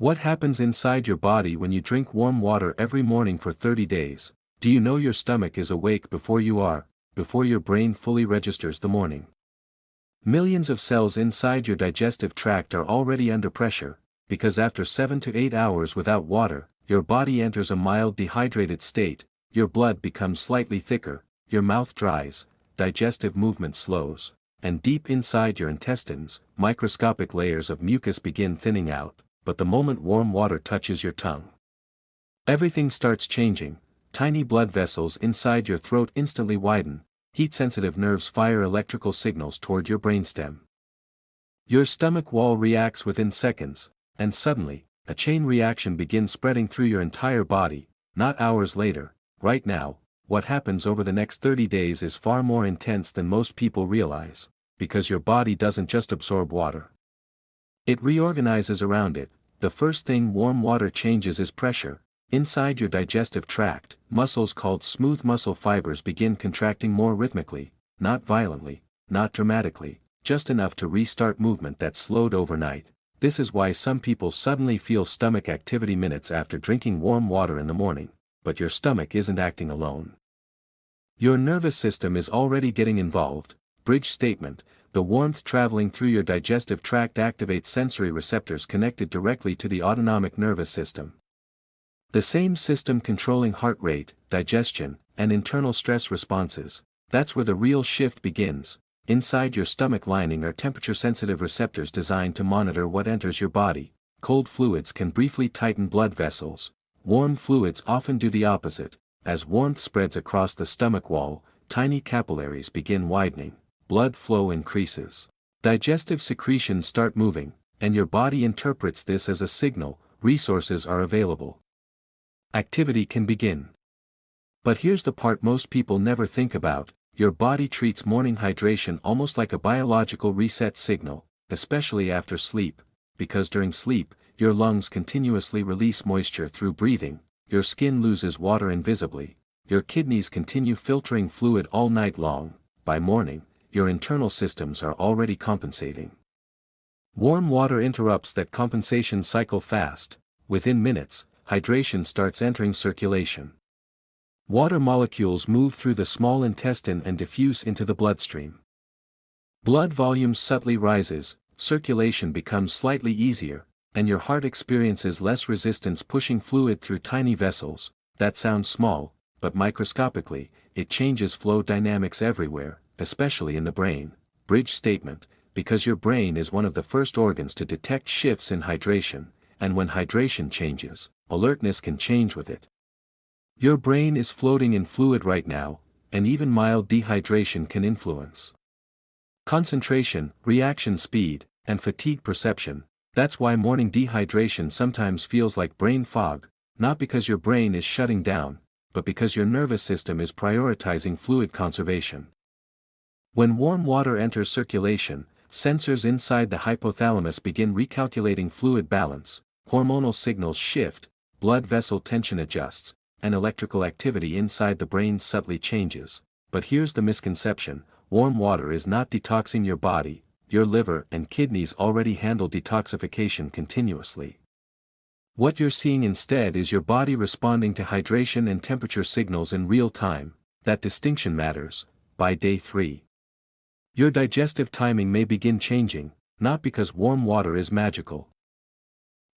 What happens inside your body when you drink warm water every morning for 30 days? Do you know your stomach is awake before your brain fully registers the morning? Millions of cells inside your digestive tract are already under pressure, because after 7 to 8 hours without water, your body enters a mild dehydrated state, your blood becomes slightly thicker, your mouth dries, digestive movement slows, and deep inside your intestines, microscopic layers of mucus begin thinning out, but the moment warm water touches your tongue, everything starts changing. Tiny blood vessels inside your throat instantly widen, heat-sensitive nerves fire electrical signals toward your brainstem. Your stomach wall reacts within seconds, and suddenly, a chain reaction begins spreading through your entire body, not hours later. Right now, what happens over the next 30 days is far more intense than most people realize, because your body doesn't just absorb water. It reorganizes around it. The first thing warm water changes is pressure. Inside your digestive tract, muscles called smooth muscle fibers begin contracting more rhythmically, not violently, not dramatically, just enough to restart movement that slowed overnight. This is why some people suddenly feel stomach activity minutes after drinking warm water in the morning, but your stomach isn't acting alone. Your nervous system is already getting involved. Bridge statement: the warmth traveling through your digestive tract activates sensory receptors connected directly to the autonomic nervous system. The same system controlling heart rate, digestion, and internal stress responses. That's where the real shift begins. Inside your stomach lining are temperature-sensitive receptors designed to monitor what enters your body. Cold fluids can briefly tighten blood vessels. Warm fluids often do the opposite. As warmth spreads across the stomach wall, tiny capillaries begin widening. Blood flow increases. Digestive secretions start moving, and your body interprets this as a signal. Resources are available. Activity can begin. But here's the part most people never think about: your body treats morning hydration almost like a biological reset signal, especially after sleep, because during sleep, your lungs continuously release moisture through breathing, your skin loses water invisibly, your kidneys continue filtering fluid all night long. By morning, your internal systems are already compensating. Warm water interrupts that compensation cycle fast. Within minutes, hydration starts entering circulation. Water molecules move through the small intestine and diffuse into the bloodstream. Blood volume subtly rises, circulation becomes slightly easier, and your heart experiences less resistance pushing fluid through tiny vessels. That sounds small, but microscopically, it changes flow dynamics everywhere, especially in the brain. Bridge statement: because your brain is one of the first organs to detect shifts in hydration, and when hydration changes, alertness can change with it. Your brain is floating in fluid right now, and even mild dehydration can influence concentration, reaction speed, and fatigue perception. That's why morning dehydration sometimes feels like brain fog, not because your brain is shutting down, but because your nervous system is prioritizing fluid conservation. When warm water enters circulation, sensors inside the hypothalamus begin recalculating fluid balance, hormonal signals shift, blood vessel tension adjusts, and electrical activity inside the brain subtly changes. But here's the misconception: warm water is not detoxing your body. Your liver and kidneys already handle detoxification continuously. What you're seeing instead is your body responding to hydration and temperature signals in real time. That distinction matters. By day 3, your digestive timing may begin changing, not because warm water is magical.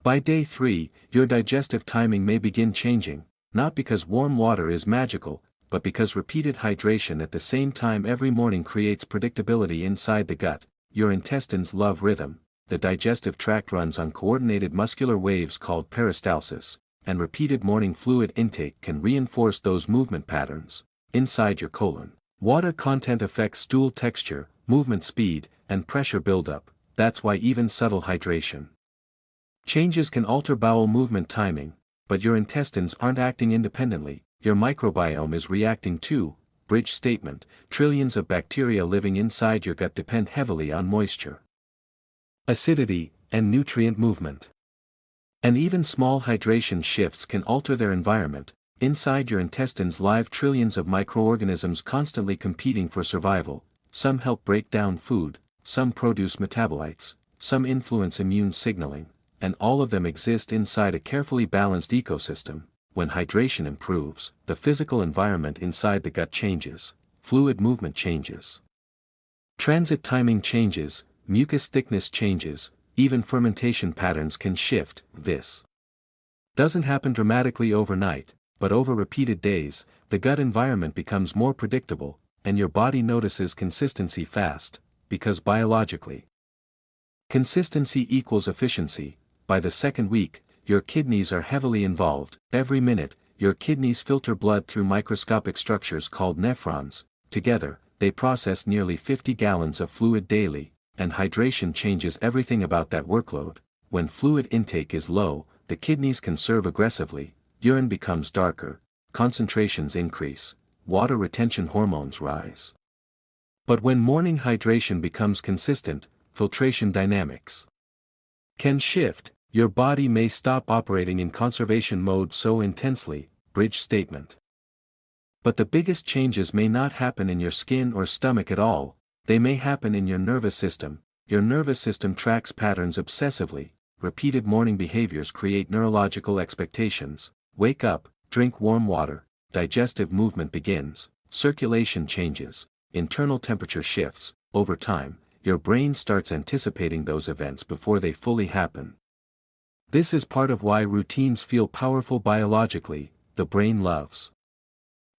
By day 3, your digestive timing may begin changing, not because warm water is magical, but because repeated hydration at the same time every morning creates predictability inside the gut. Your intestines love rhythm. The digestive tract runs on coordinated muscular waves called peristalsis, and repeated morning fluid intake can reinforce those movement patterns. Inside your colon, water content affects stool texture, movement speed, and pressure buildup. That's why even subtle hydration changes can alter bowel movement timing, but your intestines aren't acting independently. Your microbiome is reacting too. Bridge statement: trillions of bacteria living inside your gut depend heavily on moisture, acidity, and nutrient movement. And even small hydration shifts can alter their environment. Inside your intestines live trillions of microorganisms constantly competing for survival. Some help break down food, some produce metabolites, some influence immune signaling, and all of them exist inside a carefully balanced ecosystem. When hydration improves, the physical environment inside the gut changes, fluid movement changes. Transit timing changes, mucus thickness changes, even fermentation patterns can shift. This doesn't happen dramatically overnight, but over repeated days, the gut environment becomes more predictable, and your body notices consistency fast, because biologically, consistency equals efficiency. By the second week, your kidneys are heavily involved. Every minute, your kidneys filter blood through microscopic structures called nephrons. Together, they process nearly 50 gallons of fluid daily, and hydration changes everything about that workload. When fluid intake is low, the kidneys conserve aggressively, urine becomes darker, concentrations increase, water retention hormones rise. But when morning hydration becomes consistent, filtration dynamics can shift. Your body may stop operating in conservation mode so intensely. Bridge statement. But the biggest changes may not happen in your skin or stomach at all, they may happen in your nervous system. Your nervous system tracks patterns obsessively. Repeated morning behaviors create neurological expectations. Wake up, drink warm water, digestive movement begins, circulation changes, internal temperature shifts. Over time, your brain starts anticipating those events before they fully happen. This is part of why routines feel powerful biologically. The brain loves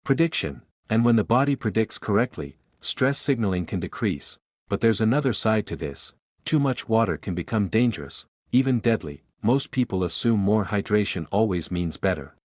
prediction, and when the body predicts correctly, stress signaling can decrease. But there's another side to this. Too much water can become dangerous, even deadly. Most people assume more hydration always means better.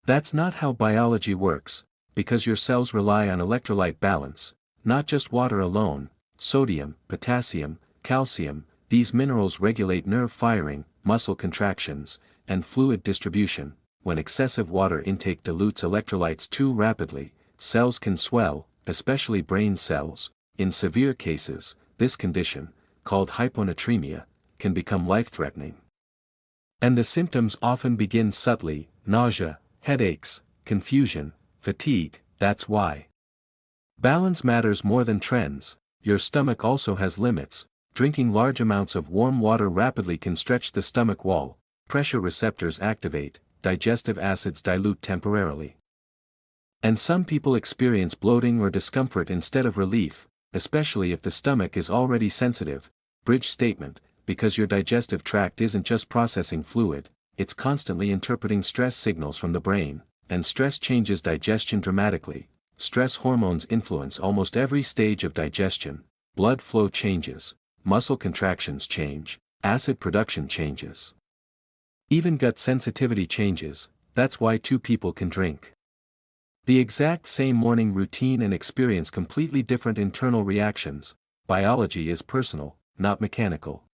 That's not how biology works, because your cells rely on electrolyte balance, not just water alone. Sodium, potassium, calcium, these minerals regulate nerve firing, muscle contractions, and fluid distribution. When excessive water intake dilutes electrolytes too rapidly, cells can swell, especially brain cells. In severe cases, this condition, called hyponatremia, can become life-threatening. And the symptoms often begin subtly: nausea, headaches, confusion, fatigue. That's why balance matters more than trends. Your stomach also has limits. Drinking large amounts of warm water rapidly can stretch the stomach wall, pressure receptors activate, digestive acids dilute temporarily. And some people experience bloating or discomfort instead of relief, especially if the stomach is already sensitive. Bridge statement: because your digestive tract isn't just processing fluid, it's constantly interpreting stress signals from the brain, and stress changes digestion dramatically. Stress hormones influence almost every stage of digestion. Blood flow changes, muscle contractions change, acid production changes. Even gut sensitivity changes. That's why two people can drink the exact same morning routine and experience completely different internal reactions. Biology is personal, not mechanical.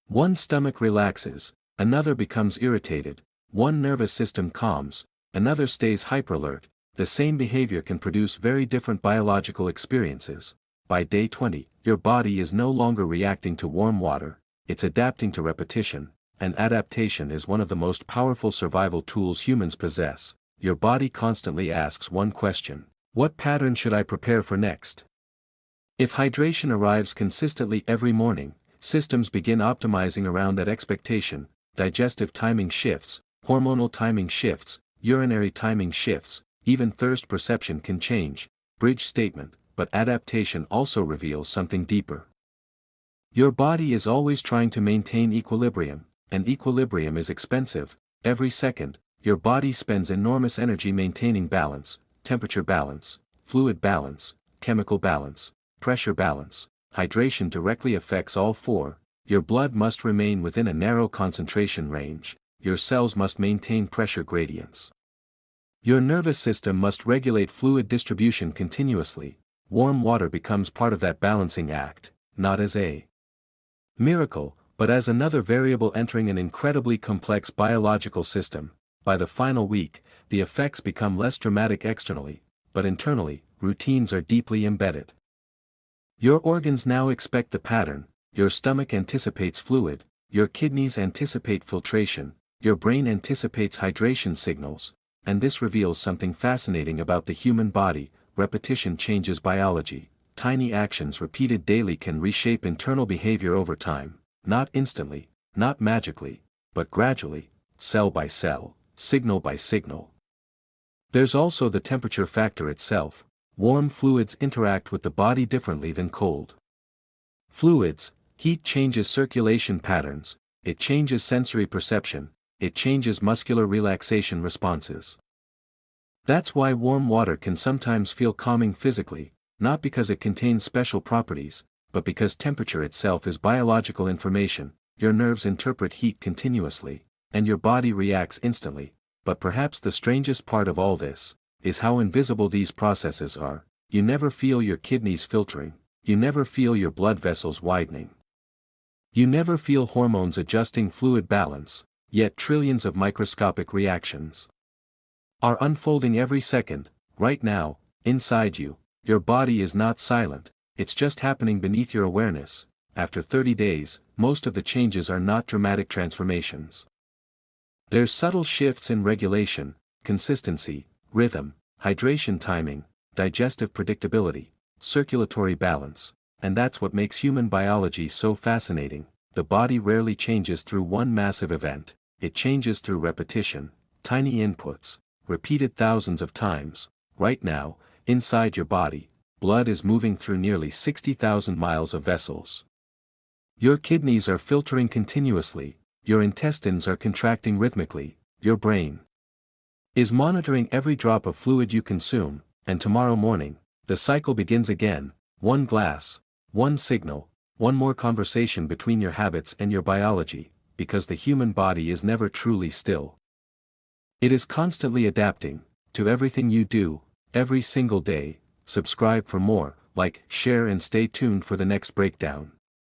One stomach relaxes, another becomes irritated, one nervous system calms, another stays hyperalert. The same behavior can produce very different biological experiences. By day 20, your body is no longer reacting to warm water, it's adapting to repetition, and adaptation is one of the most powerful survival tools humans possess. Your body constantly asks one question: what pattern should I prepare for next? If hydration arrives consistently every morning, systems begin optimizing around that expectation. Digestive timing shifts, hormonal timing shifts, urinary timing shifts, even thirst perception can change. Bridge statement: but adaptation also reveals something deeper. Your body is always trying to maintain equilibrium, and equilibrium is expensive. Every second, your body spends enormous energy maintaining balance, temperature balance, fluid balance, chemical balance, pressure balance. Hydration directly affects all four. Your blood must remain within a narrow concentration range, your cells must maintain pressure gradients. Your nervous system must regulate fluid distribution continuously. Warm water becomes part of that balancing act, not as a miracle, but as another variable entering an incredibly complex biological system. By the final week, the effects become less dramatic externally, but internally, routines are deeply embedded. Your organs now expect the pattern. Your stomach anticipates fluid, your kidneys anticipate filtration, your brain anticipates hydration signals. And this reveals something fascinating about the human body. Repetition changes biology. Tiny actions repeated daily can reshape internal behavior over time, not instantly, not magically, but gradually, cell by cell, signal by signal. There's also the temperature factor itself. Warm fluids interact with the body differently than cold. Fluids, heat changes circulation patterns, it changes sensory perception, it changes muscular relaxation responses. That's why warm water can sometimes feel calming physically, not because it contains special properties, but because temperature itself is biological information. Your nerves interpret heat continuously, and your body reacts instantly. But perhaps the strangest part of all this is how invisible these processes are. You never feel your kidneys filtering, you never feel your blood vessels widening. You never feel hormones adjusting fluid balance, yet trillions of microscopic reactions are unfolding every second. Right now, inside you. Your body is not silent, it's just happening beneath your awareness. After 30 days, most of the changes are not dramatic transformations. There's subtle shifts in regulation, consistency, rhythm, hydration timing, digestive predictability, circulatory balance, and that's what makes human biology so fascinating. The body rarely changes through one massive event, it changes through repetition, tiny inputs, repeated thousands of times. Right now, inside your body, blood is moving through nearly 60,000 miles of vessels. Your kidneys are filtering continuously, your intestines are contracting rhythmically, your brain is monitoring every drop of fluid you consume, and tomorrow morning, the cycle begins again. One glass, one signal, one more conversation between your habits and your biology, because the human body is never truly still. It is constantly adapting to everything you do, every single day. Subscribe for more, like, share and stay tuned for the next breakdown.